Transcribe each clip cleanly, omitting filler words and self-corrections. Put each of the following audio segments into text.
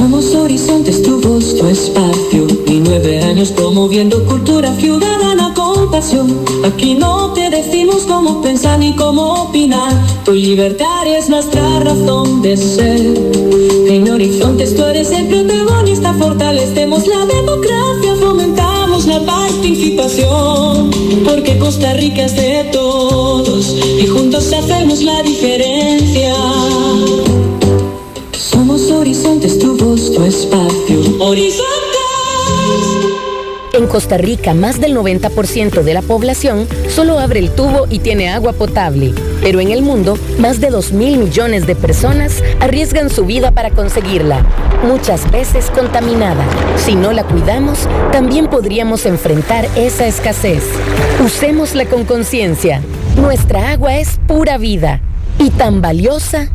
Somos Horizontes, tu voz, tu espacio. Y 9 años promoviendo cultura ciudadana con pasión. Aquí no te decimos cómo pensar ni cómo opinar. Tu libertad es nuestra razón de ser. En Horizontes tú eres el protagonista. Fortalecemos la democracia, fomentamos la participación. Porque Costa Rica es de todos y juntos hacemos la diferencia. Somos Horizontes, tu voz, tu espacio. ¡Horizontes! En Costa Rica, más del 90% de la población solo abre el tubo y tiene agua potable. Pero en el mundo, más de 2.000 millones de personas arriesgan su vida para conseguirla, muchas veces contaminada. Si no la cuidamos, también podríamos enfrentar esa escasez. Usémosla con conciencia. Nuestra agua es pura vida y tan valiosa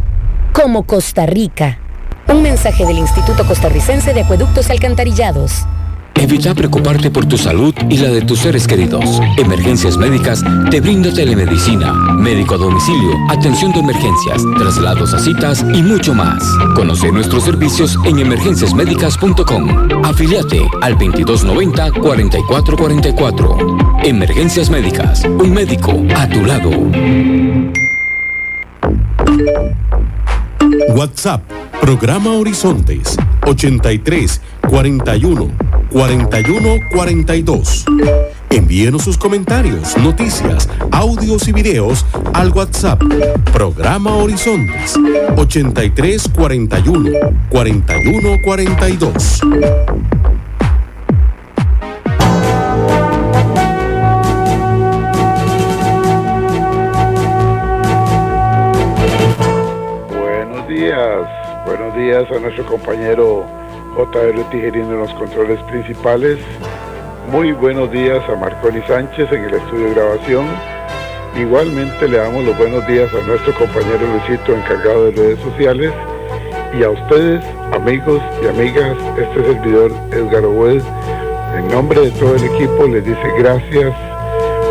como Costa Rica. Un mensaje del Instituto Costarricense de Acueductos y Alcantarillados. Evita preocuparte por tu salud y la de tus seres queridos. Emergencias Médicas te brinda telemedicina, médico a domicilio, atención de emergencias, traslados a citas y mucho más. Conoce nuestros servicios en emergenciasmedicas.com. Afíliate al 2290-4444. Emergencias Médicas, un médico a tu lado. WhatsApp, programa Horizontes, 83 41 41 42. Envíenos sus comentarios, noticias, audios y videos al WhatsApp, programa Horizontes, 83 41 41 42. Buenos días a nuestro compañero J.R. Tijerino en los controles principales. Muy buenos días a Marconi Sánchez en el estudio de grabación. Igualmente le damos los buenos días a nuestro compañero Luisito, encargado de redes sociales. Y a ustedes, amigos y amigas, este servidor Edgar Obued, en nombre de todo el equipo, les dice gracias.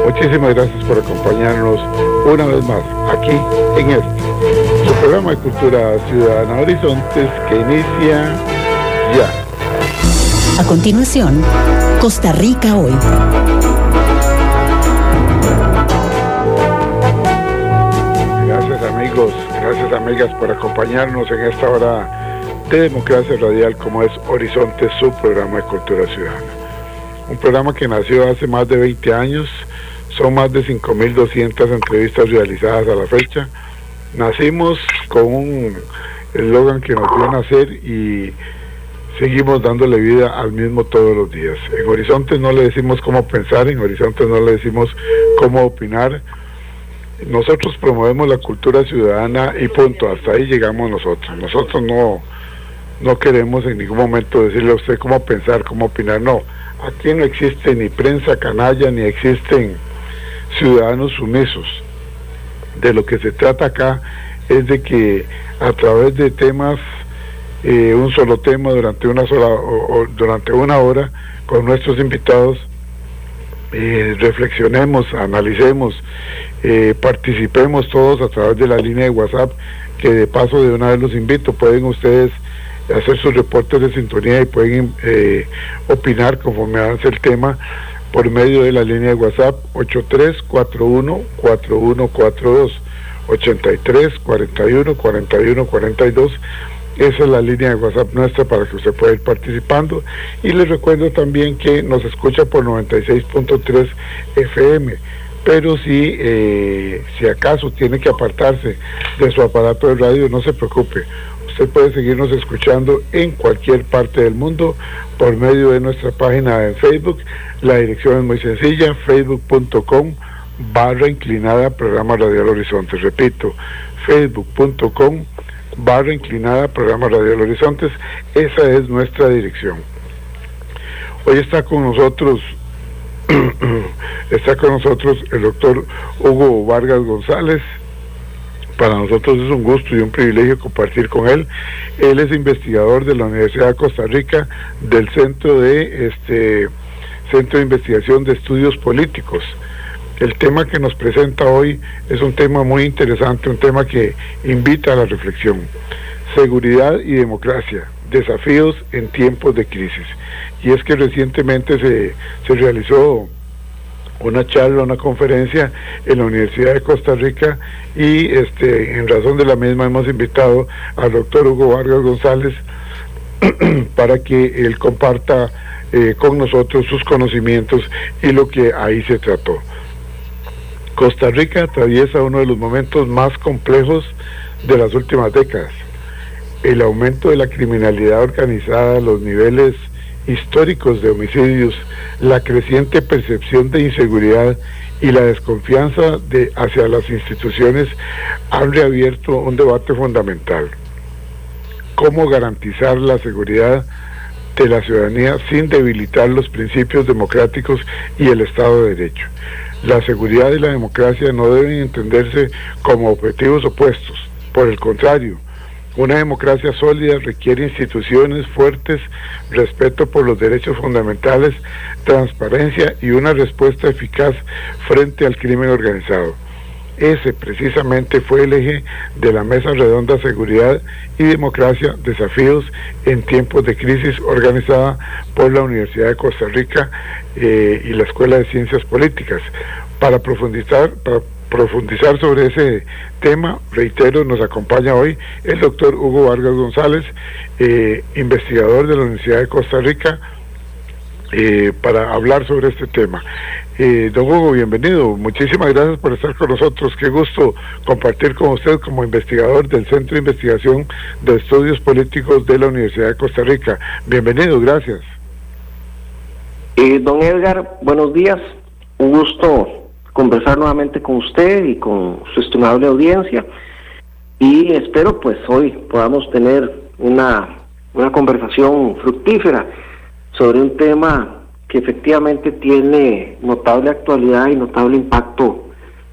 Muchísimas gracias por acompañarnos una vez más aquí en su programa de Cultura Ciudadana Horizontes, que inicia ya. A continuación, Costa Rica Hoy. Gracias amigos, gracias amigas por acompañarnos en esta hora de democracia radial como es Horizontes, su programa de Cultura Ciudadana. Un programa que nació hace más de 20 años, son más de 5.200 entrevistas realizadas a la fecha. Nacimos con un eslogan que nos dio nacer y seguimos dándole vida al mismo todos los días. En Horizontes no le decimos cómo pensar, en Horizontes no le decimos cómo opinar. Nosotros promovemos la cultura ciudadana y punto, hasta ahí llegamos nosotros. Nosotros no queremos en ningún momento decirle a usted cómo pensar, cómo opinar, no. Aquí no existe ni prensa canalla, ni existen ciudadanos sumisos. De lo que se trata acá es de que a través de temas, un solo tema durante durante una hora con nuestros invitados, reflexionemos, analicemos, participemos todos a través de la línea de WhatsApp, que de paso de una vez los invito, pueden ustedes hacer sus reportes de sintonía y pueden opinar conforme avance el tema por medio de la línea de WhatsApp 8341-4142, 8341-4142. Esa es la línea de WhatsApp nuestra para que usted pueda ir participando. Y les recuerdo también que nos escucha por 96.3 FM. Pero si acaso tiene que apartarse de su aparato de radio, no se preocupe. Usted puede seguirnos escuchando en cualquier parte del mundo por medio de nuestra página en Facebook. La dirección es muy sencilla, facebook.com/inclinada Programa Radial Horizontes. Repito, facebook.com/inclinada Programa Radial Horizontes. Esa es nuestra dirección. Hoy está con nosotros el doctor Hugo Vargas González. Para nosotros es un gusto y un privilegio compartir con él. Él es investigador de la Universidad de Costa Rica, del Centro de Investigación de Estudios Políticos. El tema que nos presenta hoy es un tema muy interesante, un tema que invita a la reflexión. seguridad y democracia, desafíos en tiempos de crisis. Y es que recientemente se realizó una charla, una conferencia en la Universidad de Costa Rica y en razón de la misma hemos invitado al doctor Hugo Vargas González para que él comparta con nosotros sus conocimientos y lo que ahí se trató. Costa Rica atraviesa uno de los momentos más complejos de las últimas décadas. El aumento de la criminalidad organizada, los niveles históricos de homicidios, la creciente percepción de inseguridad y la desconfianza hacia las instituciones han reabierto un debate fundamental. ¿Cómo garantizar la seguridad de la ciudadanía sin debilitar los principios democráticos y el Estado de Derecho? La seguridad y la democracia no deben entenderse como objetivos opuestos. Por el contrario, una democracia sólida requiere instituciones fuertes, respeto por los derechos fundamentales, transparencia y una respuesta eficaz frente al crimen organizado. Ese precisamente fue el eje de la Mesa Redonda Seguridad y Democracia, Desafíos en Tiempos de Crisis, organizada por la Universidad de Costa Rica y la Escuela de Ciencias Políticas. Para profundizar sobre ese tema, reitero, nos acompaña hoy el doctor Hugo Vargas González, investigador de la Universidad de Costa Rica, para hablar sobre este tema. Don Hugo, bienvenido. Muchísimas gracias por estar con nosotros. Qué gusto compartir con usted como investigador del Centro de Investigación de Estudios Políticos de la Universidad de Costa Rica. Bienvenido, gracias. Don Edgar, buenos días. Un gusto conversar nuevamente con usted y con su estimable audiencia. Y espero pues hoy podamos tener una conversación fructífera sobre un tema que efectivamente tiene notable actualidad y notable impacto,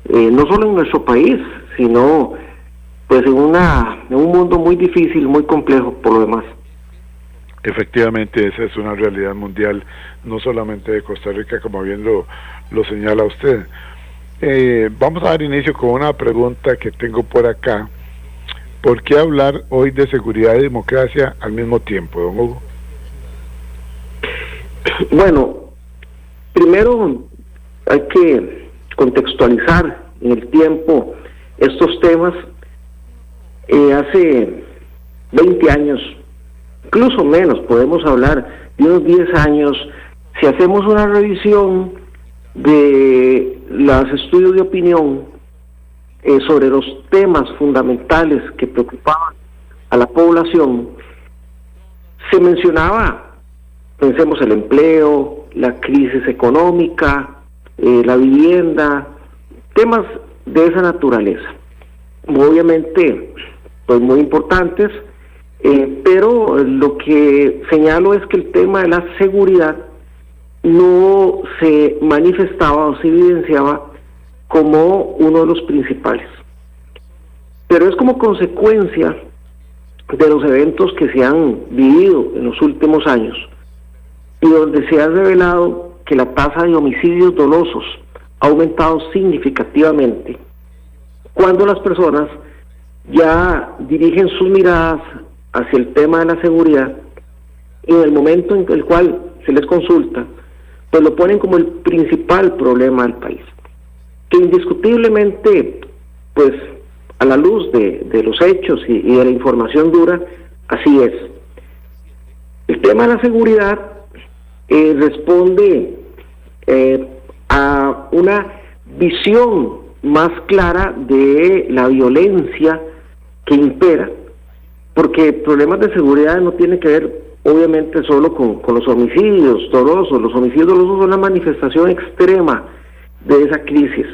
no solo en nuestro país, sino pues en un mundo muy difícil, muy complejo por lo demás. Efectivamente, esa es una realidad mundial, no solamente de Costa Rica, como bien lo señala usted. Vamos a dar inicio con una pregunta que tengo por acá. ¿Por qué hablar hoy de seguridad y democracia al mismo tiempo, don Hugo? Bueno, primero hay que contextualizar en el tiempo estos temas. Hace 20 años, incluso menos, podemos hablar de unos 10 años, si hacemos una revisión de los estudios de opinión sobre los temas fundamentales que preocupaban a la población, se mencionaba, pensemos, el empleo, la crisis económica, la vivienda, temas de esa naturaleza. Obviamente, pues muy importantes, pero lo que señalo es que el tema de la seguridad no se manifestaba o se evidenciaba como uno de los principales. Pero es como consecuencia de los eventos que se han vivido en los últimos años y donde se ha revelado que la tasa de homicidios dolosos ha aumentado significativamente cuando las personas ya dirigen sus miradas hacia el tema de la seguridad y en el momento en el cual se les consulta, pues lo ponen como el principal problema del país, que indiscutiblemente, pues a la luz de los hechos y de la información dura, así es. El tema de la seguridad responde a una visión más clara de la violencia que impera, porque problemas de seguridad no tienen que ver obviamente solo con los homicidios dolosos. Los homicidios dolosos son la manifestación extrema de esa crisis.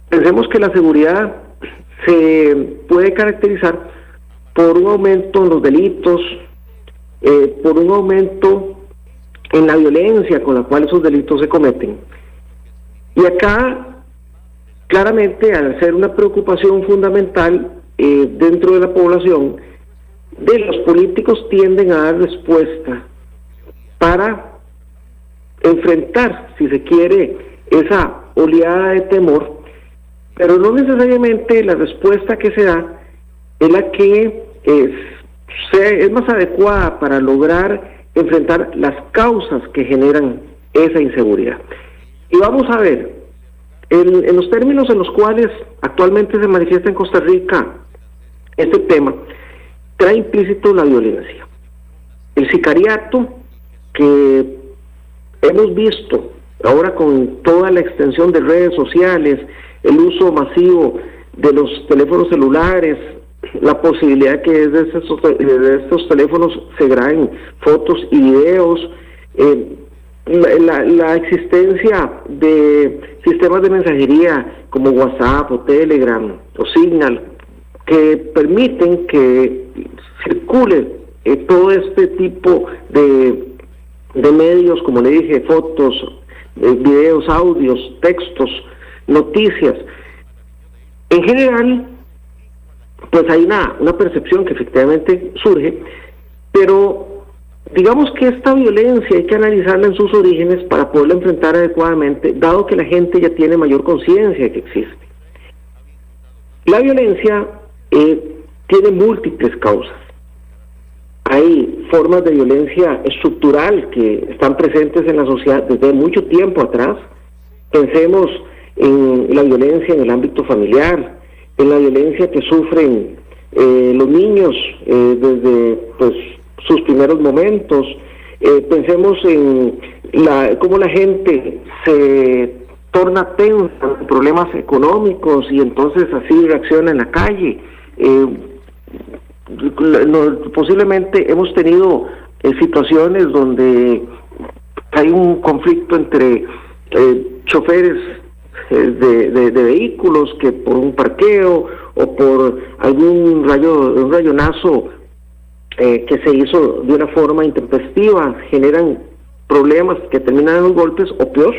Pensemos que la seguridad se puede caracterizar por un aumento en los delitos, por un aumento en la violencia con la cual esos delitos se cometen. Y acá, claramente, al ser una preocupación fundamental dentro de la población, los políticos tienden a dar respuesta para enfrentar, si se quiere, esa oleada de temor, pero no necesariamente la respuesta que se da es la que es más adecuada para lograr enfrentar las causas que generan esa inseguridad. Y vamos a ver, en los términos en los cuales actualmente se manifiesta en Costa Rica este tema, trae implícito la violencia. El sicariato que hemos visto ahora con toda la extensión de redes sociales, el uso masivo de los teléfonos celulares, la posibilidad que desde estos teléfonos se graben fotos y videos, la existencia de sistemas de mensajería como WhatsApp o Telegram o Signal que permiten que circule todo este tipo de medios, como le dije, fotos, videos, audios, textos, noticias. En general, pues hay una percepción que efectivamente surge, pero digamos que esta violencia hay que analizarla en sus orígenes para poderla enfrentar adecuadamente, dado que la gente ya tiene mayor conciencia de que existe. La violencia tiene múltiples causas. Hay formas de violencia estructural que están presentes en la sociedad desde mucho tiempo atrás. Pensemos en la violencia en el ámbito familiar, en la violencia que sufren los niños desde pues sus primeros momentos. Pensemos en cómo la gente se torna tensa en problemas económicos y entonces así reacciona en la calle. Posiblemente hemos tenido situaciones donde hay un conflicto entre choferes de vehículos que por un parqueo o por un rayonazo que se hizo de una forma intempestiva generan problemas que terminan en los golpes o peor.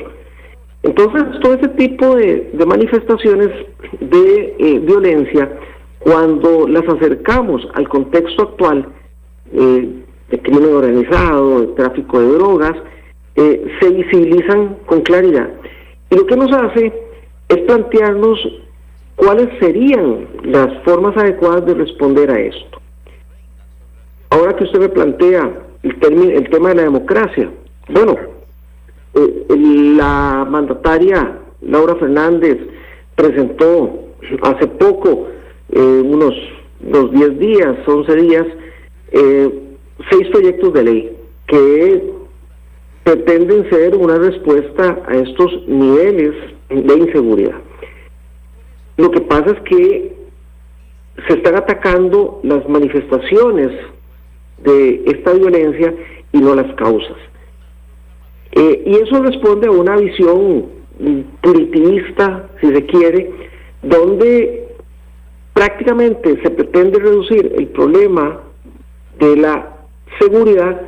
Entonces todo ese tipo de manifestaciones de violencia, cuando las acercamos al contexto actual de crimen organizado, de tráfico de drogas, se visibilizan con claridad. Y lo que nos hace es plantearnos cuáles serían las formas adecuadas de responder a esto. Ahora que usted me plantea el tema de la democracia, bueno, la mandataria Laura Fernández presentó hace poco, unos 10 días, 11 días, 6 proyectos de ley que pretenden ser una respuesta a estos niveles de inseguridad. Lo que pasa es que se están atacando las manifestaciones de esta violencia y no las causas. Y eso responde a una visión punitivista, si se quiere, donde prácticamente se pretende reducir el problema de la seguridad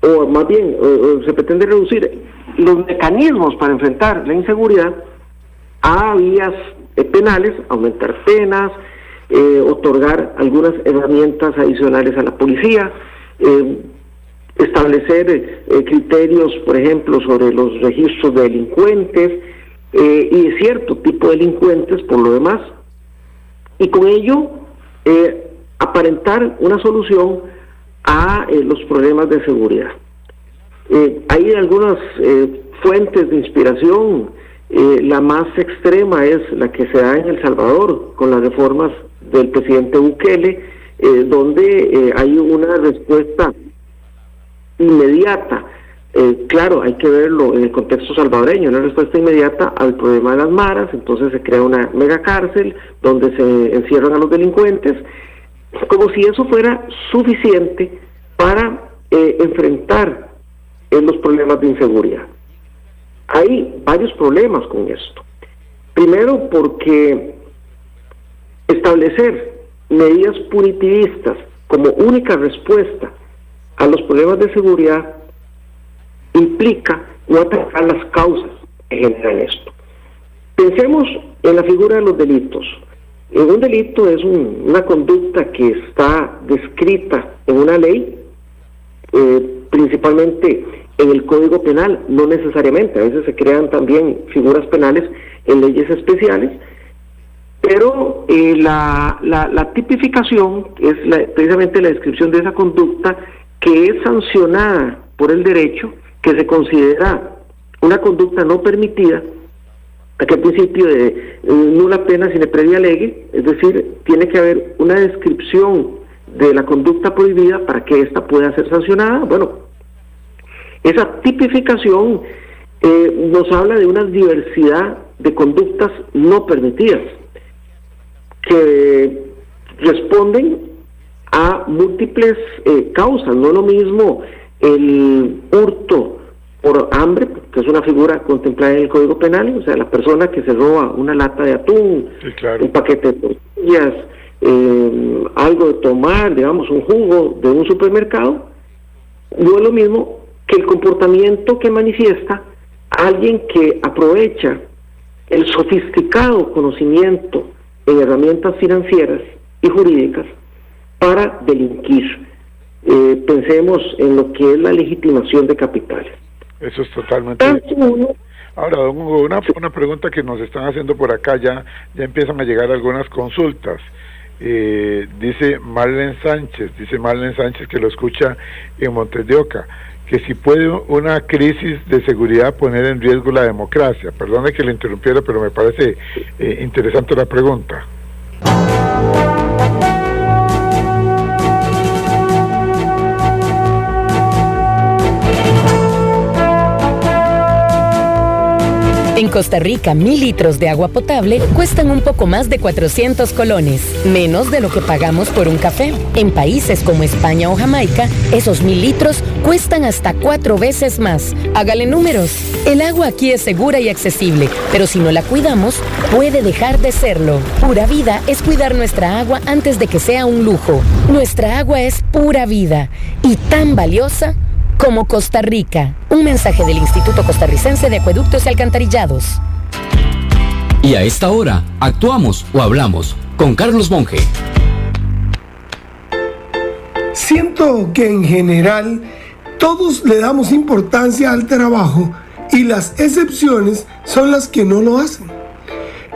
o más bien, se pretende reducir los mecanismos para enfrentar la inseguridad a vías penales, aumentar penas, otorgar algunas herramientas adicionales a la policía, establecer criterios, por ejemplo, sobre los registros de delincuentes y de cierto tipo de delincuentes por lo demás, y con ello aparentar una solución a los problemas de seguridad. Hay algunas fuentes de inspiración. La más extrema es la que se da en El Salvador con las reformas del presidente Bukele, donde hay una respuesta inmediata. Claro, hay que verlo en el contexto salvadoreño, una respuesta inmediata al problema de las maras. Entonces se crea una mega cárcel donde se encierran a los delincuentes, como si eso fuera suficiente para enfrentar los problemas de inseguridad. Hay varios problemas con esto. Primero, porque establecer medidas punitivistas como única respuesta a los problemas de seguridad implica no atacar las causas que generan esto. Pensemos en la figura de los delitos. Un delito es una conducta que está descrita en una ley, principalmente en el Código Penal, no necesariamente, a veces se crean también figuras penales en leyes especiales, Pero la tipificación es precisamente la descripción de esa conducta que es sancionada por el derecho, que se considera una conducta no permitida, aquel principio de nula pena sine previa lege, es decir, tiene que haber una descripción de la conducta prohibida para que ésta pueda ser sancionada. Bueno, esa tipificación nos habla de una diversidad de conductas no permitidas que responden a múltiples causas. No es lo mismo el hurto por hambre, que es una figura contemplada en el Código Penal, o sea, la persona que se roba una lata de atún, sí, claro, un paquete de tortillas, algo de tomar, digamos, un jugo de un supermercado. No es lo mismo que el comportamiento que manifiesta alguien que aprovecha el sofisticado conocimiento en herramientas financieras y jurídicas para delinquir. Pensemos en lo que es la legitimación de capitales. Eso es totalmente... Ahora, don Hugo, una pregunta que nos están haciendo por acá, ya empiezan a llegar algunas consultas. Dice Marlene Sánchez, que lo escucha en Montes de Oca, que si puede una crisis de seguridad poner en riesgo la democracia. Perdone que le interrumpiera, pero me parece interesante la pregunta. En Costa Rica, 1,000 litros de agua potable cuestan un poco más de 400 colones, menos de lo que pagamos por un café. En países como España o Jamaica, esos 1,000 litros cuestan hasta 4 veces más. Hágale números. El agua aquí es segura y accesible, pero si no la cuidamos, puede dejar de serlo. Pura Vida es cuidar nuestra agua antes de que sea un lujo. Nuestra agua es pura vida y tan valiosa como Costa Rica. Un mensaje del Instituto Costarricense de Acueductos y Alcantarillados. Y a esta hora, actuamos o hablamos con Carlos Monge. Siento que en general todos le damos importancia al trabajo y las excepciones son las que no lo hacen.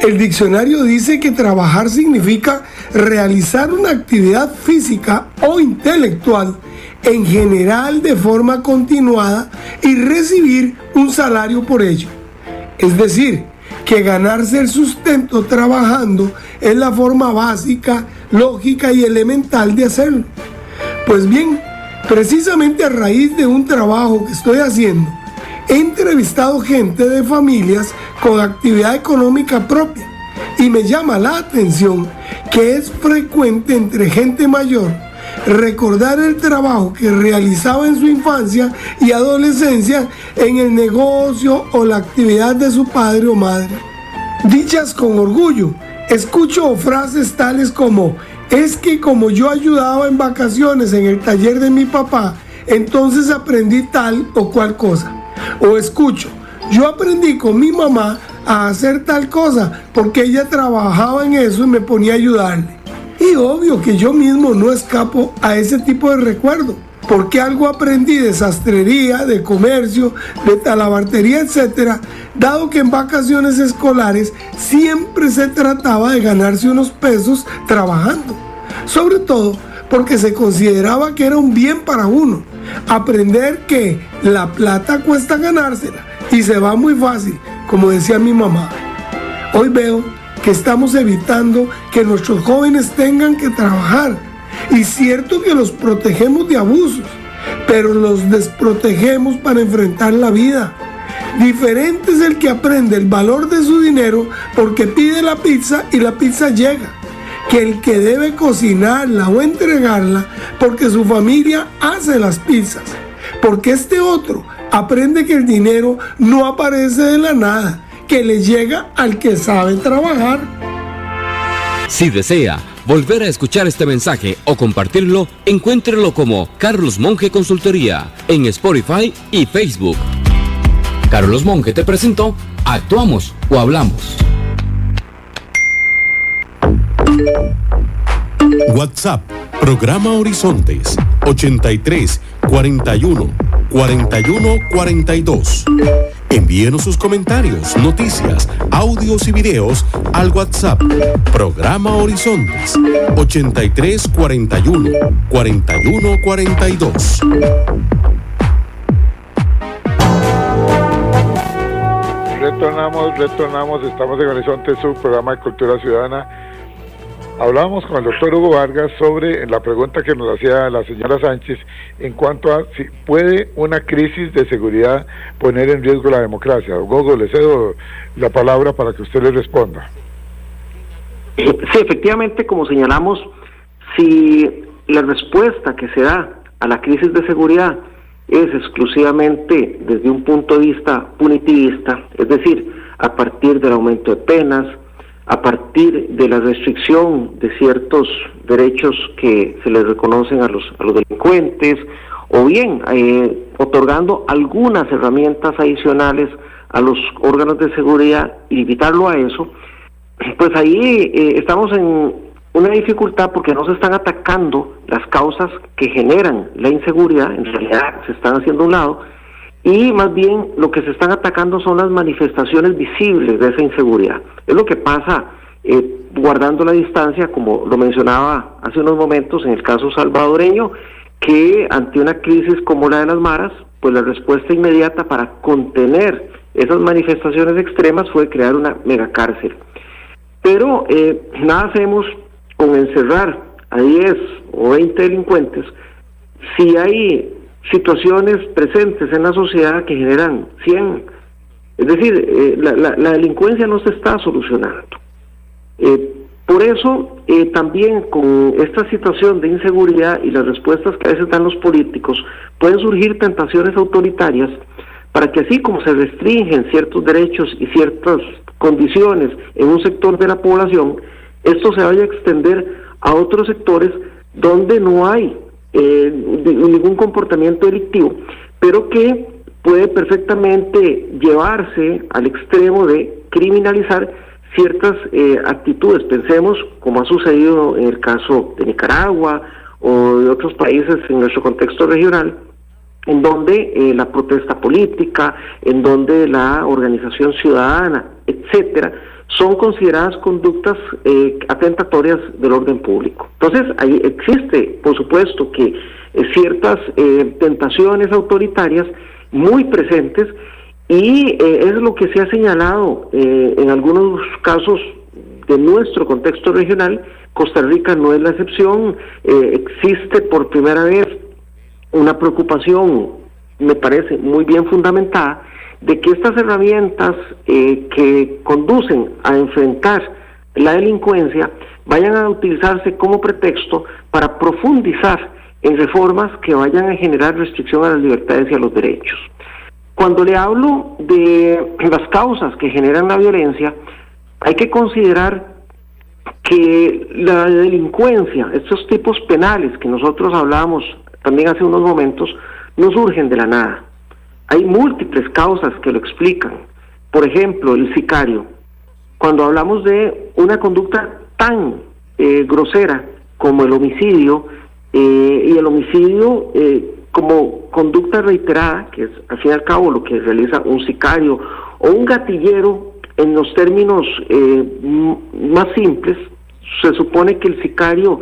El diccionario dice que trabajar significa realizar una actividad física o intelectual, en general de forma continuada, y recibir un salario por ello. Es decir, que ganarse el sustento trabajando es la forma básica, lógica y elemental de hacerlo. Pues bien, precisamente a raíz de un trabajo que estoy haciendo, he entrevistado gente de familias con actividad económica propia y me llama la atención que es frecuente entre gente mayor recordar el trabajo que realizaba en su infancia y adolescencia en el negocio o la actividad de su padre o madre. Dichas con orgullo, escucho frases tales como: es que como yo ayudaba en vacaciones en el taller de mi papá, entonces aprendí tal o cual cosa. O escucho: yo aprendí con mi mamá a hacer tal cosa porque ella trabajaba en eso y me ponía a ayudarle. Y obvio que yo mismo no escapo a ese tipo de recuerdo, porque algo aprendí de sastrería, de comercio, de talabartería, etcétera, dado que en vacaciones escolares siempre se trataba de ganarse unos pesos trabajando, sobre todo porque se consideraba que era un bien para uno, aprender que la plata cuesta ganársela y se va muy fácil, como decía mi mamá. Hoy veo que estamos evitando que nuestros jóvenes tengan que trabajar. Y cierto que los protegemos de abusos, pero los desprotegemos para enfrentar la vida. Diferente es el que aprende el valor de su dinero porque pide la pizza y la pizza llega, que el que debe cocinarla o entregarla porque su familia hace las pizzas. Porque este otro aprende que el dinero no aparece de la nada, que le llega al que sabe trabajar. Si desea volver a escuchar este mensaje o compartirlo, encuéntrelo como Carlos Monge Consultoría en Spotify y Facebook. Carlos Monge te presentó Actuamos o Hablamos. WhatsApp, programa Horizontes, 83 41 41 42. Envíenos sus comentarios, noticias, audios y videos al WhatsApp. Programa Horizontes 8341 4142. Retornamos, estamos en Horizonte Sur, programa de Cultura Ciudadana. Hablábamos con el doctor Hugo Vargas sobre la pregunta que nos hacía la señora Sánchez en cuanto a si puede una crisis de seguridad poner en riesgo la democracia. Don Hugo, le cedo la palabra para que usted le responda. Sí, efectivamente, como señalamos, si la respuesta que se da a la crisis de seguridad es exclusivamente desde un punto de vista punitivista, es decir, a partir del aumento de penas, a partir de la restricción de ciertos derechos que se les reconocen a los delincuentes, o bien otorgando algunas herramientas adicionales a los órganos de seguridad y limitarlo a eso, pues ahí estamos en una dificultad porque no se están atacando las causas que generan la inseguridad, en realidad se están haciendo a un lado, y más bien lo que se están atacando son las manifestaciones visibles de esa inseguridad. Es lo que pasa guardando la distancia, como lo mencionaba hace unos momentos en el caso salvadoreño, que ante una crisis como la de las maras, pues la respuesta inmediata para contener esas manifestaciones extremas fue crear una megacárcel. Pero nada hacemos con encerrar a 10 o 20 delincuentes si hay situaciones presentes en la sociedad que generan 100. Es decir, la delincuencia no se está solucionando. Por eso también con esta situación de inseguridad y las respuestas que a veces dan los políticos, pueden surgir tentaciones autoritarias para que así como se restringen ciertos derechos y ciertas condiciones en un sector de la población, esto se vaya a extender a otros sectores donde no hay ningún comportamiento delictivo, pero que puede perfectamente llevarse al extremo de criminalizar ciertas actitudes. Pensemos como ha sucedido en el caso de Nicaragua o de otros países en nuestro contexto regional, en donde la protesta política, en donde la organización ciudadana, etcétera, son consideradas conductas atentatorias del orden público. Entonces, ahí existe, por supuesto, que ciertas tentaciones autoritarias muy presentes, y es lo que se ha señalado en algunos casos de nuestro contexto regional. Costa Rica no es la excepción. Existe por primera vez una preocupación, me parece muy bien fundamentada, de que estas herramientas que conducen a enfrentar la delincuencia vayan a utilizarse como pretexto para profundizar en reformas que vayan a generar restricción a las libertades y a los derechos. Cuando le hablo de las causas que generan la violencia, hay que considerar que la delincuencia, estos tipos penales que nosotros hablábamos también hace unos momentos, no surgen de la nada. Hay múltiples causas que lo explican. Por ejemplo, el sicario. Cuando hablamos de una conducta tan grosera como el homicidio, y el homicidio como conducta reiterada, que es al fin y al cabo lo que realiza un sicario o un gatillero, en los términos más simples, se supone que el sicario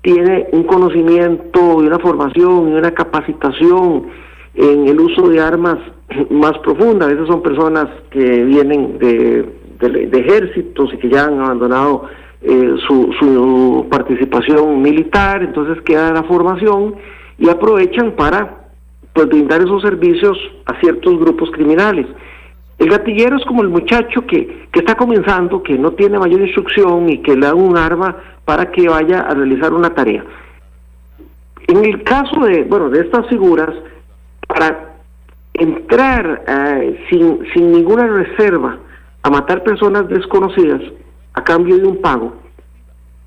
tiene un conocimiento y una formación y una capacitación en el uso de armas más profunda. A veces son personas que vienen de ejércitos y que ya han abandonado su participación militar, entonces queda la formación y aprovechan para pues brindar esos servicios a ciertos grupos criminales. El gatillero es como el muchacho que está comenzando, que no tiene mayor instrucción y que le dan un arma para que vaya a realizar una tarea. En el caso de estas figuras, para entrar sin ninguna reserva a matar personas desconocidas a cambio de un pago,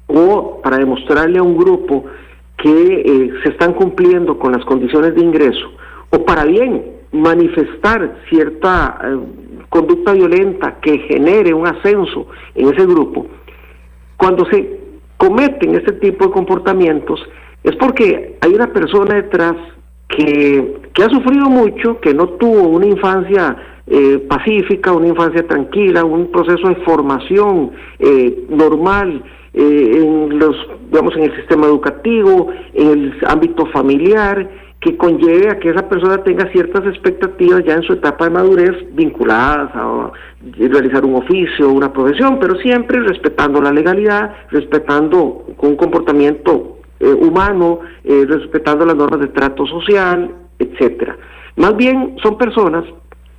o para demostrarle a un grupo que se están cumpliendo con las condiciones de ingreso, o para bien manifestar cierta conducta violenta que genere un ascenso en ese grupo, cuando se cometen este tipo de comportamientos es porque hay una persona detrás que ha sufrido mucho, que no tuvo una infancia pacífica, una infancia tranquila, un proceso de formación normal en el sistema educativo, en el ámbito familiar, que conlleve a que esa persona tenga ciertas expectativas ya en su etapa de madurez vinculadas a realizar un oficio, una profesión, pero siempre respetando la legalidad, respetando con un comportamiento humano, respetando las normas de trato social, etcétera. Más bien son personas,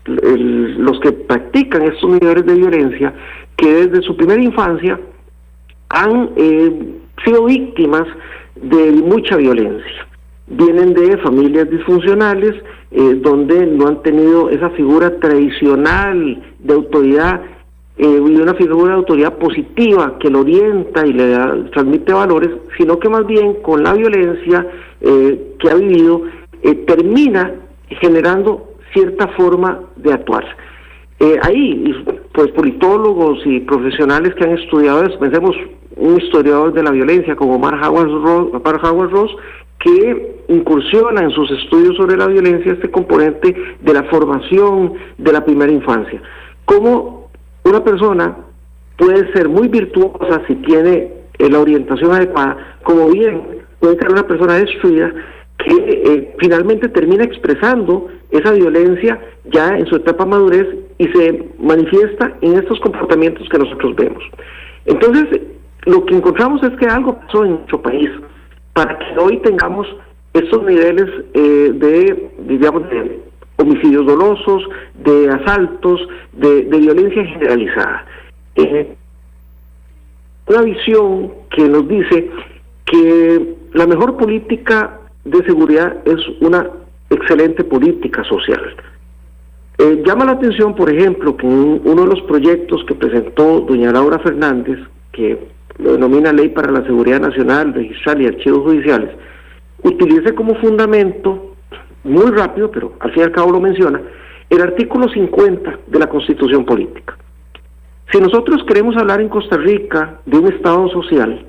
los que practican estos niveles de violencia, que desde su primera infancia han sido víctimas de mucha violencia. Vienen de familias disfuncionales, donde no han tenido esa figura tradicional de autoridad, y una figura de autoridad positiva que lo orienta y le transmite valores, sino que más bien con la violencia que ha vivido, termina generando cierta forma de actuar. Ahí, pues politólogos y profesionales que han estudiado eso, pensemos un historiador de la violencia como Mark Howard Ross, que incursiona en sus estudios sobre la violencia este componente de la formación de la primera infancia. Cómo una persona puede ser muy virtuosa si tiene la orientación adecuada, como bien puede ser una persona destruida que finalmente termina expresando esa violencia ya en su etapa madurez y se manifiesta en estos comportamientos que nosotros vemos. Entonces, lo que encontramos es que algo pasó en nuestro país para que hoy tengamos estos niveles de homicidios dolosos, de asaltos, de violencia generalizada. Una visión que nos dice que la mejor política de seguridad es una excelente política social. Llama la atención, por ejemplo, que en uno de los proyectos que presentó doña Laura Fernández, que lo denomina Ley para la Seguridad Nacional, Registral y Archivos Judiciales, utilice como fundamento, muy rápido, pero al fin y al cabo lo menciona, el artículo 50 de la Constitución Política. Si nosotros queremos hablar en Costa Rica de un Estado social,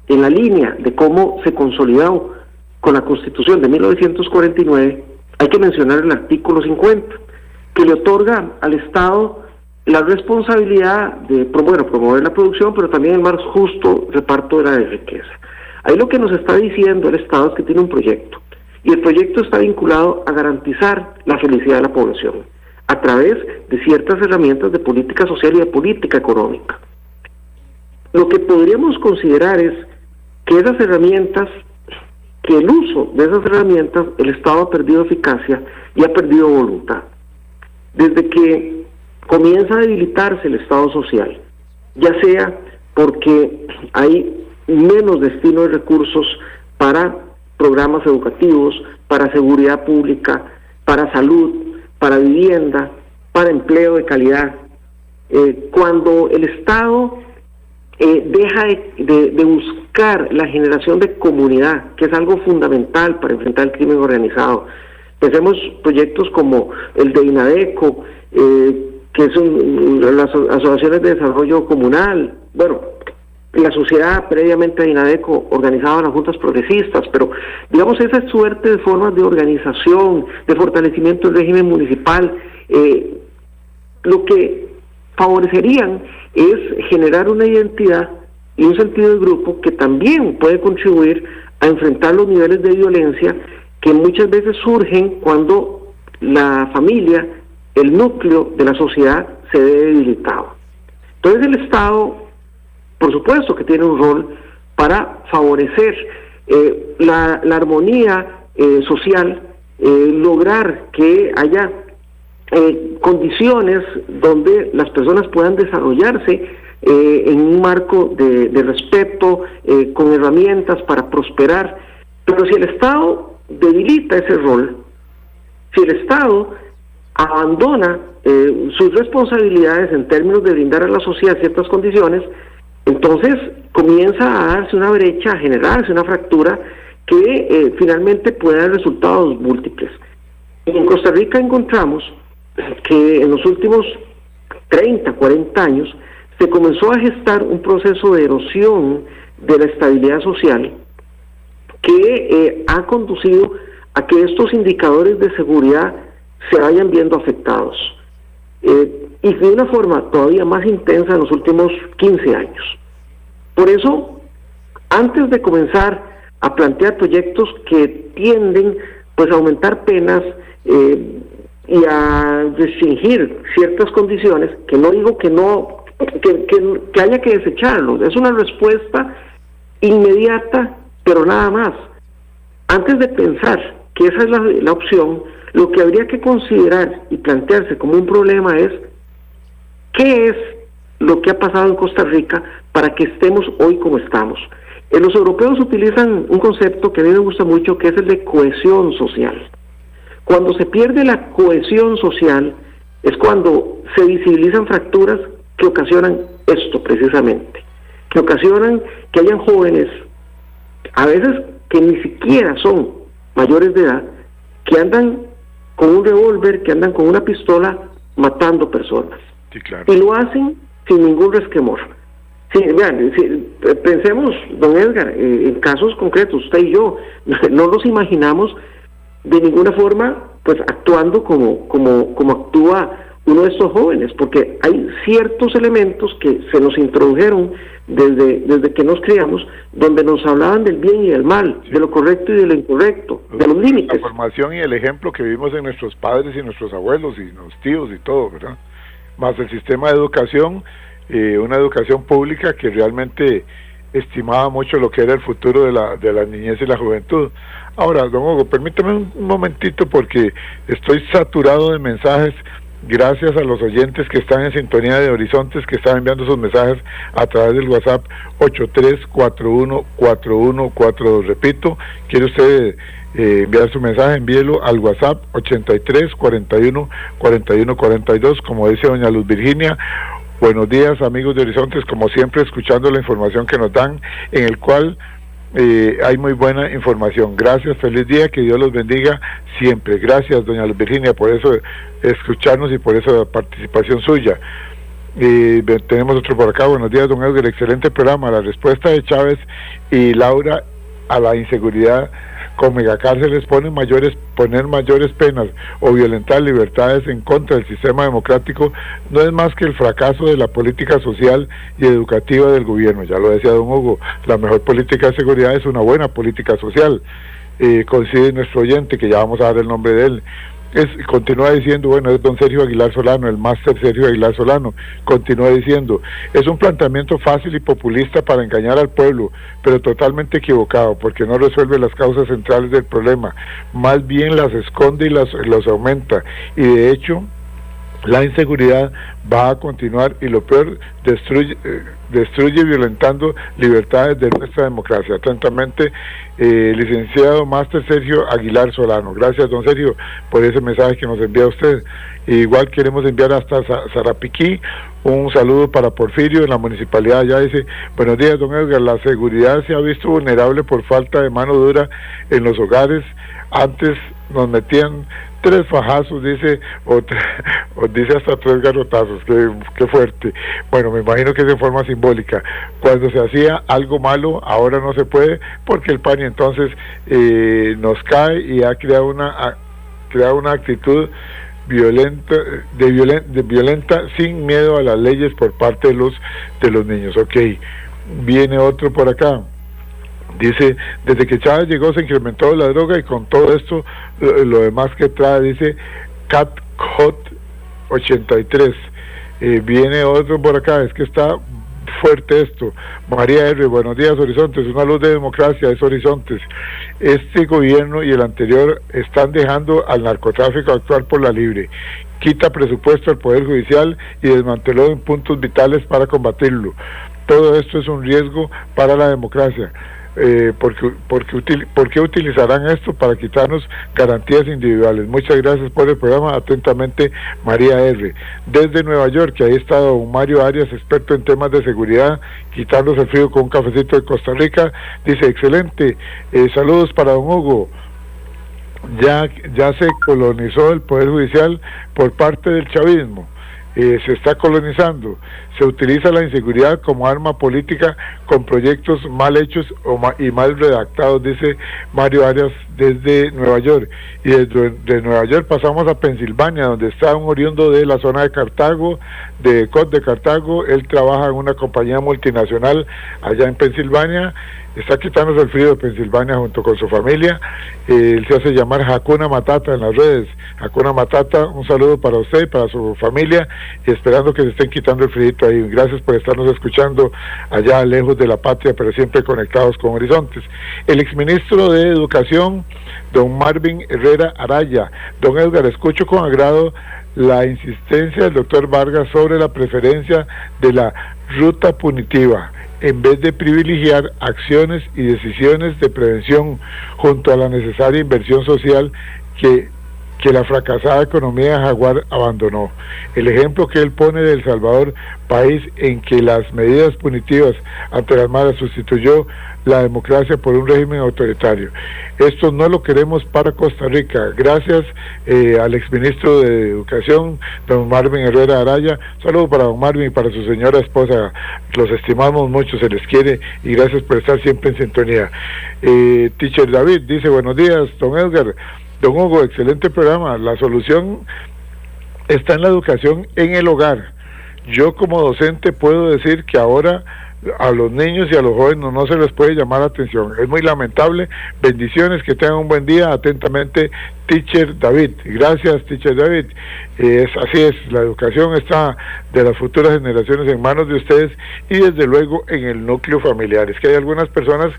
en la línea de cómo se consolidó con la Constitución de 1949, hay que mencionar el artículo 50, que le otorga al Estado la responsabilidad de promover la producción, pero también el más justo reparto de la riqueza. Ahí lo que nos está diciendo el Estado es que tiene un proyecto, y el proyecto está vinculado a garantizar la felicidad de la población a través de ciertas herramientas de política social y de política económica. Lo que podríamos considerar es que esas herramientas, que el uso de esas herramientas, el Estado ha perdido eficacia y ha perdido voluntad. Desde que comienza a debilitarse el Estado social, ya sea porque hay menos destino de recursos para programas educativos, para seguridad pública, para salud, para vivienda, para empleo de calidad. Cuando el Estado deja de buscar la generación de comunidad, que es algo fundamental para enfrentar el crimen organizado. Pensemos proyectos como el de INADECO, que son las asociaciones de desarrollo comunal. Bueno, la sociedad previamente de INADECO organizaba las juntas progresistas, pero digamos esa suerte de formas de organización, de fortalecimiento del régimen municipal, lo que favorecerían es generar una identidad y un sentido de grupo que también puede contribuir a enfrentar los niveles de violencia que muchas veces surgen cuando la familia, el núcleo de la sociedad, se ve debilitado. Entonces el Estado, por supuesto que tiene un rol para favorecer la armonía social, lograr que haya condiciones donde las personas puedan desarrollarse en un marco de respeto, con herramientas para prosperar. Pero si el Estado debilita ese rol, si el Estado abandona sus responsabilidades en términos de brindar a la sociedad ciertas condiciones, entonces comienza a darse una brecha, a generarse una fractura que finalmente puede dar resultados múltiples. En Costa Rica encontramos que en los últimos 30, 40 años se comenzó a gestar un proceso de erosión de la estabilidad social que ha conducido a que estos indicadores de seguridad se vayan viendo afectados. y de una forma todavía más intensa en los últimos 15 años. Por eso, antes de comenzar a plantear proyectos que tienden pues a aumentar penas y a restringir ciertas condiciones, que no digo que no que haya que desecharlos, es una respuesta inmediata, pero nada más. Antes de pensar que esa es la opción, lo que habría que considerar y plantearse como un problema es ¿qué es lo que ha pasado en Costa Rica para que estemos hoy como estamos? Los europeos utilizan un concepto que a mí me gusta mucho, que es el de cohesión social. Cuando se pierde la cohesión social es cuando se visibilizan fracturas que ocasionan esto precisamente, que ocasionan que hayan jóvenes, a veces que ni siquiera son mayores de edad, que andan con un revólver, que andan con una pistola matando personas. Sí, claro. Y lo hacen sin ningún resquemor. Sí, vean, pensemos, don Edgar, en casos concretos, usted y yo, no nos imaginamos de ninguna forma pues actuando como actúa uno de estos jóvenes, porque hay ciertos elementos que se nos introdujeron desde que nos criamos, donde nos hablaban del bien y del mal, sí, de lo correcto y de lo incorrecto, de los límites. La formación y el ejemplo que vimos en nuestros padres y nuestros abuelos y los tíos y todo, ¿verdad? Más el sistema de educación, una educación pública que realmente estimaba mucho lo que era el futuro de la niñez y la juventud. Ahora, don Hugo, permítame un momentito porque estoy saturado de mensajes. Gracias a los oyentes que están en sintonía de Horizontes, que están enviando sus mensajes a través del WhatsApp 83414142. Repito, quiere usted enviar su mensaje, envíelo al WhatsApp 83414142, como dice doña Luz Virginia. Buenos días, amigos de Horizontes, como siempre escuchando la información que nos dan, en el cual hay muy buena información. Gracias, feliz día, que Dios los bendiga siempre. Gracias, doña Luz Virginia, por eso escucharnos y por esa participación suya. Tenemos otro por acá. Buenos días, don Edgar, excelente programa. La respuesta de Chávez y Laura a la inseguridad con megacárceles poner mayores penas o violentar libertades en contra del sistema democrático no es más que el fracaso de la política social y educativa del gobierno. Ya lo decía don Hugo, la mejor política de seguridad es una buena política social. Coincide nuestro oyente, que ya vamos a dar el nombre de él. Continúa diciendo, bueno, es don Sergio Aguilar Solano, el máster Sergio Aguilar Solano, continúa diciendo, es un planteamiento fácil y populista para engañar al pueblo, pero totalmente equivocado, porque no resuelve las causas centrales del problema, más bien las esconde y los aumenta, y de hecho, la inseguridad va a continuar y lo peor, destruye violentando libertades de nuestra democracia. Atentamente, licenciado máster Sergio Aguilar Solano. Gracias, don Sergio, por ese mensaje que nos envía usted. Igual queremos enviar hasta Sarapiquí un saludo para Porfirio en la municipalidad. Ya dice, buenos días, don Edgar, la seguridad se ha visto vulnerable por falta de mano dura en los hogares. Antes nos metían 3 fajazos, dice, o dice hasta 3 garrotazos, qué fuerte. Bueno, me imagino que es de forma simbólica. Cuando se hacía algo malo, ahora no se puede, porque el PANI entonces nos cae y ha creado una actitud violenta sin miedo a las leyes por parte de los niños. Ok, viene otro por acá. Dice, desde que Chávez llegó se incrementó la droga y con todo esto, lo demás que trae, dice CatHot 83. Viene otro por acá, es que está fuerte esto. María R., buenos días, Horizontes, una luz de democracia es Horizontes. Este gobierno y el anterior están dejando al narcotráfico actuar por la libre. Quita presupuesto al Poder Judicial y desmanteló en puntos vitales para combatirlo. Todo esto es un riesgo para la democracia. ¿Por qué utilizarán esto para quitarnos garantías individuales? Muchas gracias por el programa. Atentamente, María R. Desde Nueva York, que ahí está don Mario Arias, experto en temas de seguridad, quitándose el frío con un cafecito de Costa Rica. Dice, excelente, saludos para don Hugo. Ya se colonizó el Poder Judicial por parte del chavismo. Se está colonizando. se utiliza la inseguridad como arma política con proyectos mal hechos y mal redactados, dice Mario Arias desde Nueva York. Y desde Nueva York pasamos a Pensilvania, donde está un oriundo de la zona de Cartago, de COT de Cartago. Él trabaja en una compañía multinacional allá en Pensilvania. Está quitándose el frío de Pensilvania junto con su familia. Él se hace llamar Hakuna Matata en las redes. Hakuna Matata, un saludo para usted y para su familia, y esperando que se estén quitando el frío ahí. Gracias por estarnos escuchando allá lejos de la patria, pero siempre conectados con Horizontes. El exministro de Educación, don Marvin Herrera Araya. Don Edgar, escucho con agrado la insistencia del doctor Vargas sobre la preferencia de la ruta punitiva, en vez de privilegiar acciones y decisiones de prevención junto a la necesaria inversión social que la fracasada economía de Jaguar abandonó. El ejemplo que él pone de El Salvador, país en que las medidas punitivas ante las maras sustituyó la democracia por un régimen autoritario. Esto no lo queremos para Costa Rica. Gracias al exministro de Educación, don Marvin Herrera Araya. Saludo para don Marvin y para su señora esposa. Los estimamos mucho, se les quiere, y gracias por estar siempre en sintonía. Teacher David dice: buenos días, don Edgar. Don Hugo, excelente programa. La solución está en la educación en el hogar. Yo como docente puedo decir que ahora a los niños y a los jóvenes no se les puede llamar la atención. Es muy lamentable. Bendiciones, que tengan un buen día. Atentamente, Teacher David. Gracias, Teacher David. Así es, la educación está de las futuras generaciones en manos de ustedes y desde luego en el núcleo familiar. Es que hay algunas personas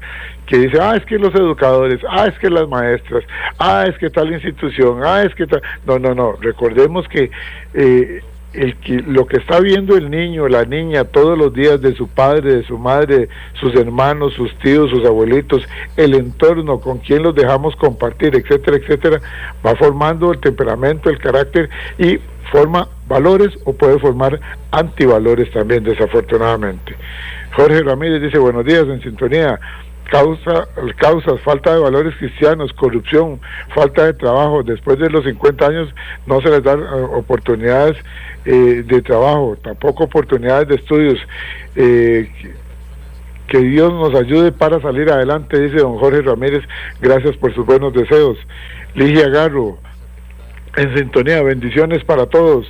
que dicen: es que los educadores, es que las maestras, es que tal institución, es que tal... No, recordemos que lo que está viendo el niño, la niña todos los días de su padre, de su madre, sus hermanos, sus tíos, sus abuelitos, el entorno con quien los dejamos compartir, etcétera, etcétera, va formando el temperamento, el carácter, y forma valores o puede formar antivalores también, desafortunadamente. Jorge Ramírez dice: buenos días, en sintonía. Causas, falta de valores cristianos, corrupción, falta de trabajo. Después de los 50 años no se les dan oportunidades de trabajo, tampoco oportunidades de estudios. Que Dios nos ayude para salir adelante, dice don Jorge Ramírez. Gracias por sus buenos deseos. Ligia Garro, en sintonía, bendiciones para todos.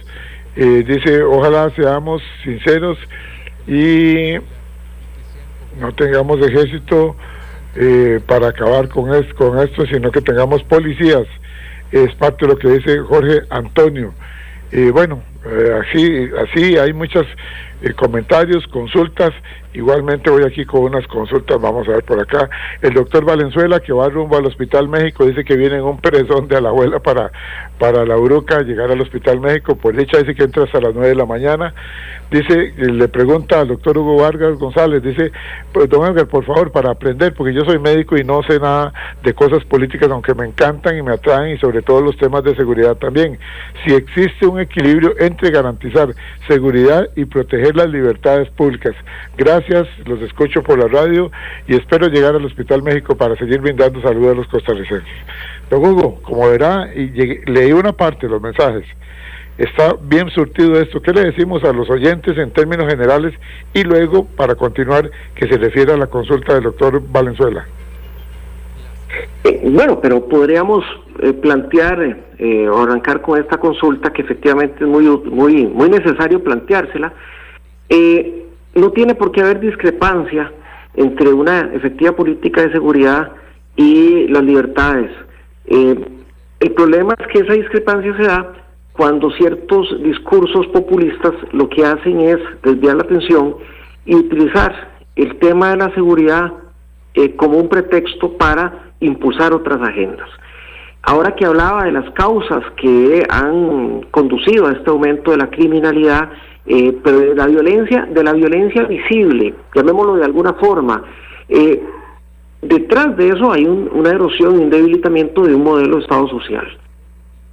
Dice: ojalá seamos sinceros y no tengamos ejército para acabar con esto, sino que tengamos policías. Es parte de lo que dice Jorge Antonio. Así hay muchos comentarios, consultas. Igualmente voy aquí con unas consultas, vamos a ver por acá. El doctor Valenzuela, que va rumbo al Hospital México, dice que viene en un perezón de la abuela para la Uruca, llegar al Hospital México. Por dicha dice que entra hasta las 9 de la mañana. Dice, le pregunta al doctor Hugo Vargas González, dice: pues don Edgar, por favor, para aprender, porque yo soy médico y no sé nada de cosas políticas, aunque me encantan y me atraen, y sobre todo los temas de seguridad también. Si existe un equilibrio entre garantizar seguridad y proteger las libertades públicas. Gracias, los escucho por la radio y espero llegar al Hospital México para seguir brindando saludos a los costarricenses. Don Hugo, como verá, leí una parte de los mensajes. Está bien surtido esto. ¿Qué le decimos a los oyentes en términos generales? Y luego, para continuar, que se refiere a la consulta del doctor Valenzuela. Pero podríamos plantear o arrancar con esta consulta, que efectivamente es muy necesario planteársela. No tiene por qué haber discrepancia entre una efectiva política de seguridad y las libertades. El problema es que esa discrepancia se da cuando ciertos discursos populistas lo que hacen es desviar la atención y utilizar el tema de la seguridad como un pretexto para impulsar otras agendas. Ahora que hablaba de las causas que han conducido a este aumento de la criminalidad, pero de la violencia visible, llamémoslo de alguna forma, detrás de eso hay una erosión y un debilitamiento de un modelo de Estado social.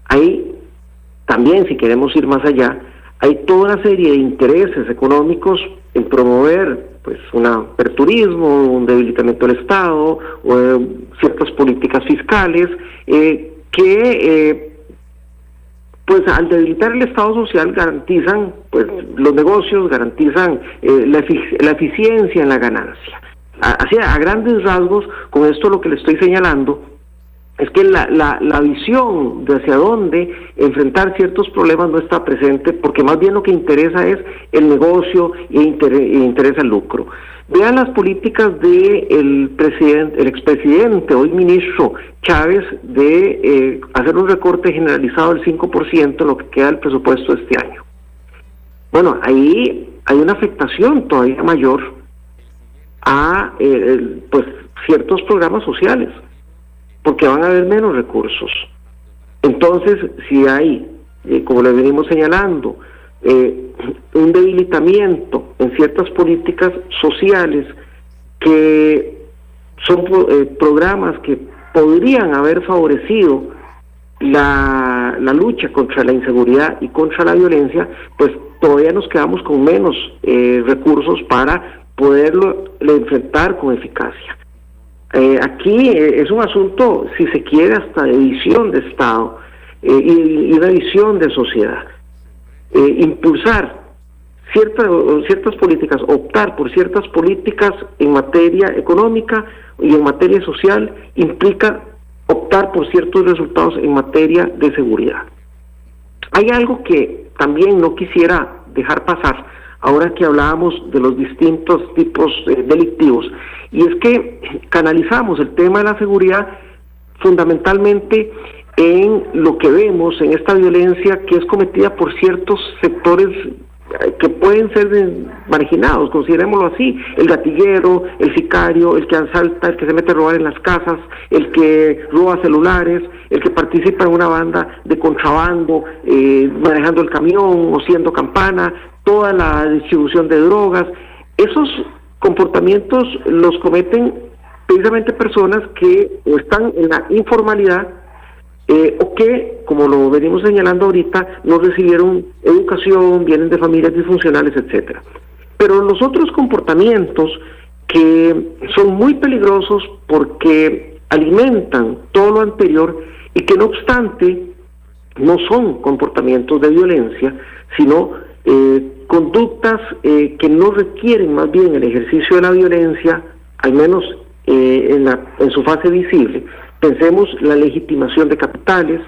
Hay también, si queremos ir más allá, hay toda una serie de intereses económicos en promover pues un aperturismo, un debilitamiento del Estado, o ciertas políticas fiscales que pues al debilitar el Estado social garantizan, pues los negocios garantizan la eficiencia en la ganancia. Así, a grandes rasgos, con esto lo que le estoy señalando es que la visión de hacia dónde enfrentar ciertos problemas no está presente, porque más bien lo que interesa es el negocio e interesa el lucro. Vean las políticas de el expresidente, hoy ministro Chávez, de hacer un recorte generalizado del 5% en lo que queda del presupuesto de este año. Bueno, ahí hay una afectación todavía mayor a pues ciertos programas sociales, porque van a haber menos recursos. Entonces, si hay, como le venimos señalando, un debilitamiento en ciertas políticas sociales que son programas que podrían haber favorecido la lucha contra la inseguridad y contra la violencia, pues todavía nos quedamos con menos recursos para poderlo enfrentar con eficacia. Aquí es un asunto, si se quiere, hasta de visión de Estado y una visión de sociedad. Impulsar ciertas políticas, optar por ciertas políticas en materia económica y en materia social, implica optar por ciertos resultados en materia de seguridad. Hay algo que también no quisiera dejar pasar, ahora que hablábamos de los distintos tipos delictivos, y es que canalizamos el tema de la seguridad fundamentalmente en lo que vemos en esta violencia que es cometida por ciertos sectores que pueden ser marginados, considerémoslo así: el gatillero, el sicario, el que asalta, el que se mete a robar en las casas, el que roba celulares, el que participa en una banda de contrabando, manejando el camión o siendo campana, toda la distribución de drogas. Esos comportamientos los cometen precisamente personas que o están en la informalidad o que, como lo venimos señalando ahorita, no recibieron educación, vienen de familias disfuncionales, etcétera. Pero los otros comportamientos que son muy peligrosos porque alimentan todo lo anterior y que no obstante no son comportamientos de violencia, sino conductas que no requieren más bien el ejercicio de la violencia, al menos en su fase visible. Pensemos la legitimación de capitales,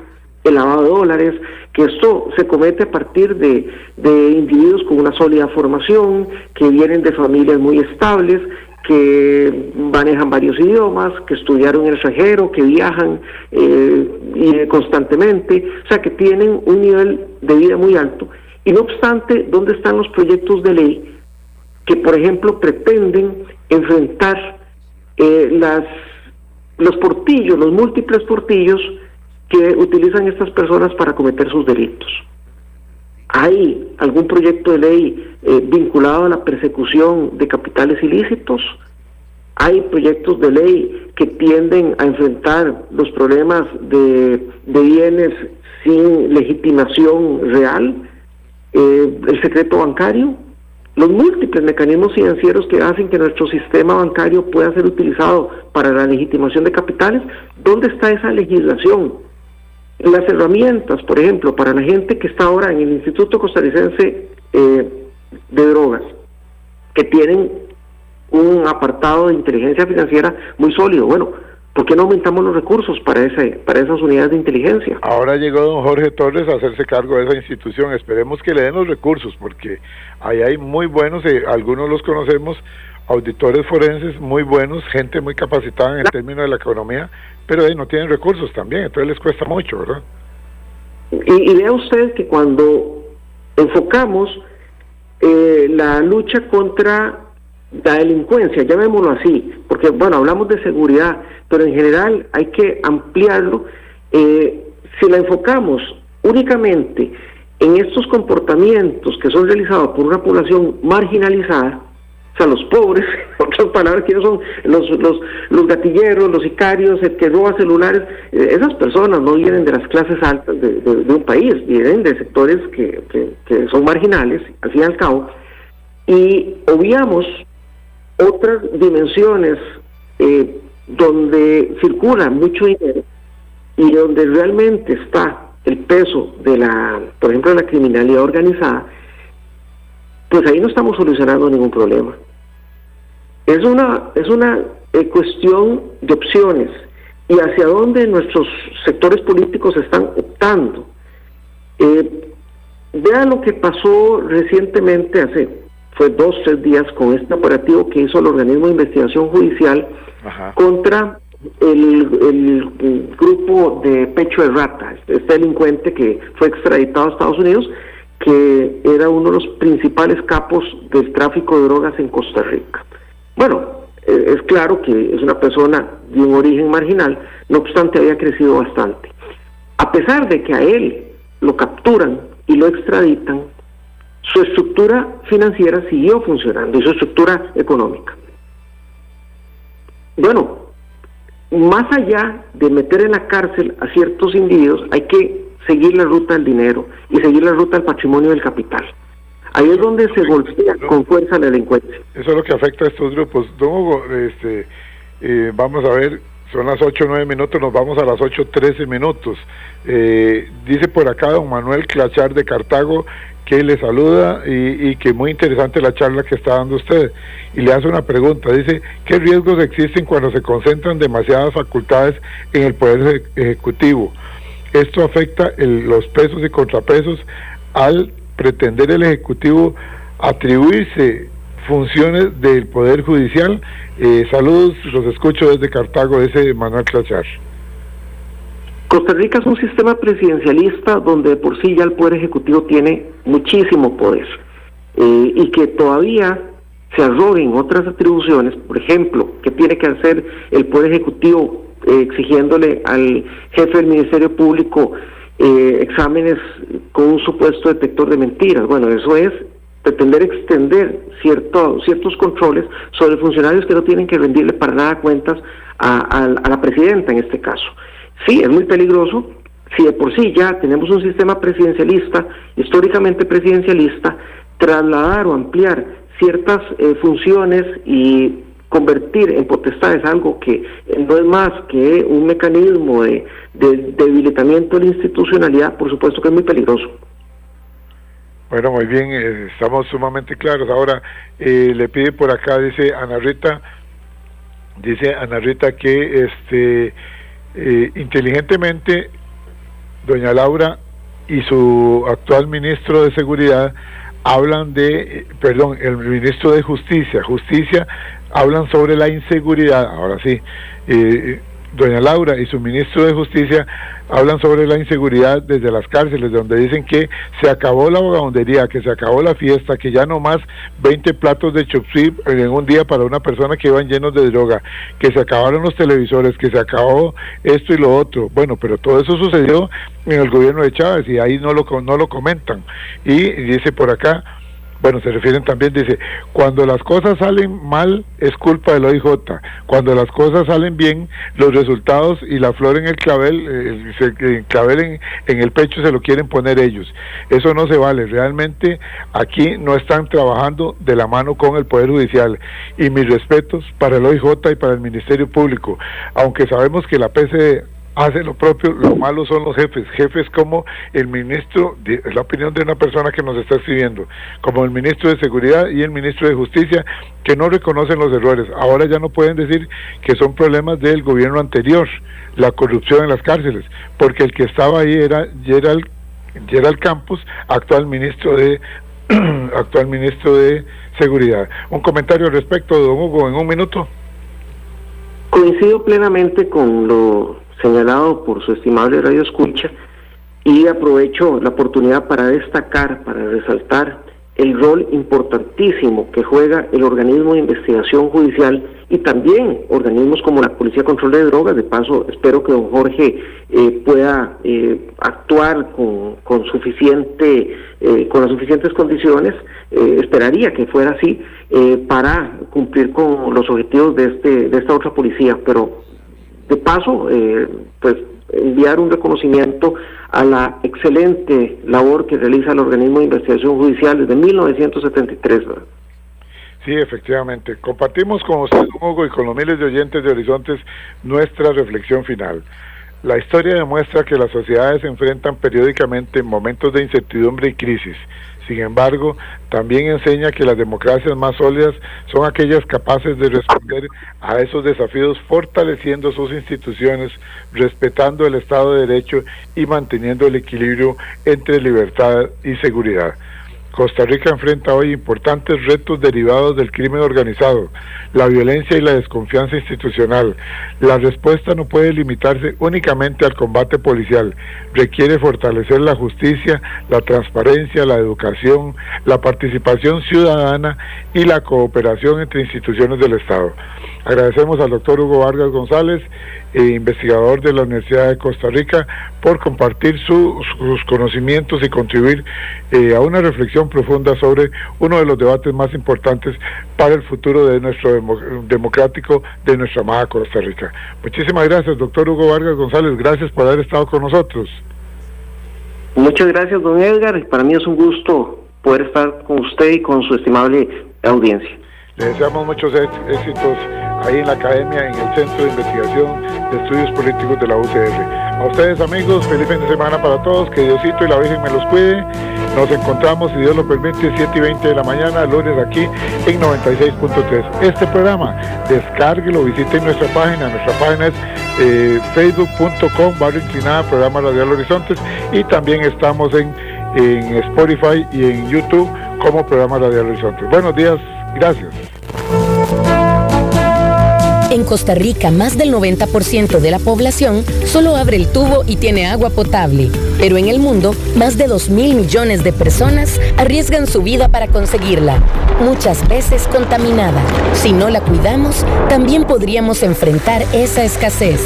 el lavado de dólares, que esto se comete a partir de individuos con una sólida formación, que vienen de familias muy estables, que manejan varios idiomas, que estudiaron en el extranjero, que viajan constantemente, o sea, que tienen un nivel de vida muy alto. Y no obstante, ¿dónde están los proyectos de ley que, por ejemplo, pretenden enfrentar los portillos, los múltiples portillos que utilizan estas personas para cometer sus delitos? ¿Hay algún proyecto de ley vinculado a la persecución de capitales ilícitos? ¿Hay proyectos de ley que tienden a enfrentar los problemas de bienes sin legitimación real? ¿El secreto bancario? Los múltiples mecanismos financieros que hacen que nuestro sistema bancario pueda ser utilizado para la legitimación de capitales. ¿Dónde está esa legislación? Las herramientas, por ejemplo, para la gente que está ahora en el Instituto Costarricense de Drogas, que tienen un apartado de inteligencia financiera muy sólido. Bueno, ¿por qué no aumentamos los recursos para esas unidades de inteligencia? Ahora llegó don Jorge Torres a hacerse cargo de esa institución. Esperemos que le den los recursos, porque ahí hay muy buenos, algunos los conocemos, auditores forenses muy buenos, gente muy capacitada en el término de la economía, pero no tienen recursos también, entonces les cuesta mucho, ¿verdad? Y vea usted que cuando enfocamos la lucha contra la delincuencia, llamémoslo así, porque bueno, hablamos de seguridad, pero en general hay que ampliarlo. Si la enfocamos únicamente en estos comportamientos que son realizados por una población marginalizada, o sea, los pobres, otras palabras, que son los gatilleros, los sicarios, el que roba celulares, esas personas no vienen de las clases altas de un país, vienen de sectores que son marginales, al fin y al cabo, y obviamos otras dimensiones donde circula mucho dinero y donde realmente está el peso de por ejemplo, de la criminalidad organizada, pues ahí no estamos solucionando ningún problema. Es una cuestión de opciones y hacia dónde nuestros sectores políticos están optando. Vean lo que pasó recientemente, fue 2-3 días, con este operativo que hizo el organismo de investigación judicial contra el grupo de Pecho de Rata, este delincuente que fue extraditado a Estados Unidos, que era uno de los principales capos del tráfico de drogas en Costa Rica. Bueno, es claro que es una persona de un origen marginal, no obstante había crecido bastante. A pesar de que a él lo capturan y lo extraditan, su estructura financiera siguió funcionando y su estructura económica. Bueno, más allá de meter en la cárcel a ciertos individuos, hay que seguir la ruta del dinero y seguir la ruta del patrimonio del capital. Ahí es donde se golpea con fuerza la delincuencia. Eso es lo que afecta a estos grupos. Don Hugo, vamos a ver, son las 8:09 minutos, nos vamos a las 8:13 minutos. Dice por acá don Manuel Clachar de Cartago que le saluda y que muy interesante la charla que está dando usted. Y le hace una pregunta, dice, ¿qué riesgos existen cuando se concentran demasiadas facultades en el Poder Ejecutivo? Esto afecta los pesos y contrapesos al pretender el Ejecutivo atribuirse funciones del Poder Judicial. Saludos, los escucho desde Cartago, ese Manuel Clachar. Costa Rica es un sistema presidencialista donde de por sí ya el Poder Ejecutivo tiene muchísimo poder y que todavía se arroguen otras atribuciones, por ejemplo, que tiene que hacer el Poder Ejecutivo exigiéndole al jefe del Ministerio Público exámenes con un supuesto detector de mentiras. Bueno, eso es pretender extender ciertos controles sobre funcionarios que no tienen que rendirle para nada cuentas a la presidenta en este caso. Sí, es muy peligroso. Si de por sí ya tenemos un sistema presidencialista, históricamente presidencialista, trasladar o ampliar ciertas funciones y convertir en potestades algo que no es más que un mecanismo de debilitamiento de la institucionalidad, por supuesto que es muy peligroso. Bueno, muy bien, estamos sumamente claros. Ahora, le pide por acá, dice Ana Rita que inteligentemente doña Laura y su actual ministro de Seguridad hablan el ministro de Justicia hablan sobre la inseguridad. Ahora sí, doña Laura y su ministro de Justicia hablan sobre la inseguridad desde las cárceles, donde dicen que se acabó la vagabundería, que se acabó la fiesta, que ya no más 20 platos de chup suey en un día para una persona que iban llenos de droga, que se acabaron los televisores, que se acabó esto y lo otro. Bueno, pero todo eso sucedió en el gobierno de Chávez y ahí no lo comentan. Y dice por acá, bueno, se refieren también, dice, cuando las cosas salen mal es culpa del OIJ, cuando las cosas salen bien, los resultados y la flor en el clavel, el clavel en el pecho se lo quieren poner ellos. Eso no se vale, realmente aquí no están trabajando de la mano con el Poder Judicial. Y mis respetos para el OIJ y para el Ministerio Público, aunque sabemos que la PCD hace lo propio, lo malo son los jefes como el ministro, es la opinión de una persona que nos está escribiendo, como el ministro de Seguridad y el ministro de Justicia, que no reconocen los errores. Ahora ya no pueden decir que son problemas del gobierno anterior, la corrupción en las cárceles, porque el que estaba ahí era Gerald Campos, actual ministro de Seguridad. Un comentario al respecto, don Hugo, en un minuto. Coincido plenamente con lo señalado por su estimable radio escucha y aprovecho la oportunidad para destacar, para resaltar el rol importantísimo que juega el organismo de investigación judicial y también organismos como la Policía de Control de Drogas. De paso, espero que don Jorge pueda actuar con las suficientes condiciones. Esperaría que fuera así para cumplir con los objetivos de esta otra policía, pero de paso, pues enviar un reconocimiento a la excelente labor que realiza el organismo de investigación judicial desde 1973, ¿verdad? Sí, efectivamente. Compartimos con usted, don Hugo, y con los miles de oyentes de Horizontes nuestra reflexión final. La historia demuestra que las sociedades se enfrentan periódicamente momentos de incertidumbre y crisis. Sin embargo, también enseña que las democracias más sólidas son aquellas capaces de responder a esos desafíos fortaleciendo sus instituciones, respetando el Estado de Derecho y manteniendo el equilibrio entre libertad y seguridad. Costa Rica enfrenta hoy importantes retos derivados del crimen organizado, la violencia y la desconfianza institucional. La respuesta no puede limitarse únicamente al combate policial. Requiere fortalecer la justicia, la transparencia, la educación, la participación ciudadana y la cooperación entre instituciones del Estado. Agradecemos al doctor Hugo Vargas González, investigador de la Universidad de Costa Rica, por compartir sus conocimientos y contribuir a una reflexión profunda sobre uno de los debates más importantes para el futuro de nuestro democrático de nuestra amada Costa Rica. Muchísimas gracias, doctor Hugo Vargas González, gracias por haber estado con nosotros. Muchas gracias, don Edgar, para mí es un gusto poder estar con usted y con su estimable audiencia. Le deseamos muchos éxitos ahí en la academia, en el Centro de Investigación de Estudios Políticos de la UCR. A ustedes, amigos, feliz fin de semana para todos, que Diosito y la Virgen me los cuide. Nos encontramos, si Dios lo permite, 7:20 de la mañana, lunes aquí en 96.3. Este programa, descárguelo, visiten nuestra página es facebook.com/inclinada programa Radial Horizontes, y también estamos en Spotify y en YouTube como programa Radial Horizontes. Buenos días, gracias. En Costa Rica, más del 90% de la población solo abre el tubo y tiene agua potable. Pero en el mundo, más de 2.000 millones de personas arriesgan su vida para conseguirla, muchas veces contaminada. Si no la cuidamos, también podríamos enfrentar esa escasez.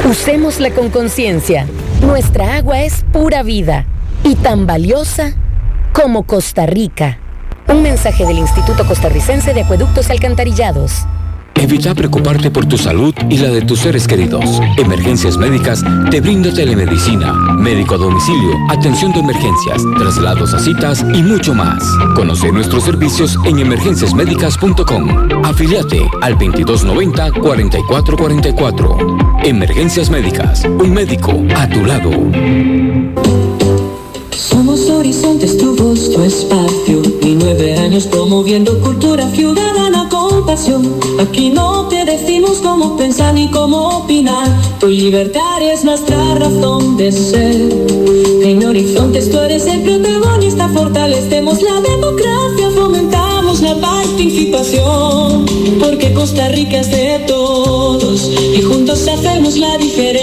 Usémosla con conciencia. Nuestra agua es pura vida y tan valiosa como Costa Rica. Un mensaje del Instituto Costarricense de Acueductos y Alcantarillados. Evita preocuparte por tu salud y la de tus seres queridos. Emergencias Médicas te brinda telemedicina, médico a domicilio, atención de emergencias, traslados a citas y mucho más. Conoce nuestros servicios en emergenciasmedicas.com. Afíliate al 2290-4444. Emergencias Médicas, un médico a tu lado. Somos Horizontes, tu voz, tu espacio, y 9 años promoviendo cultura ciudadana con pasión. Aquí no te decimos cómo pensar ni cómo opinar, tu libertad es nuestra razón de ser. En Horizontes tú eres el protagonista, fortalecemos la democracia, fomentamos la participación, porque Costa Rica es de todos y juntos hacemos la diferencia.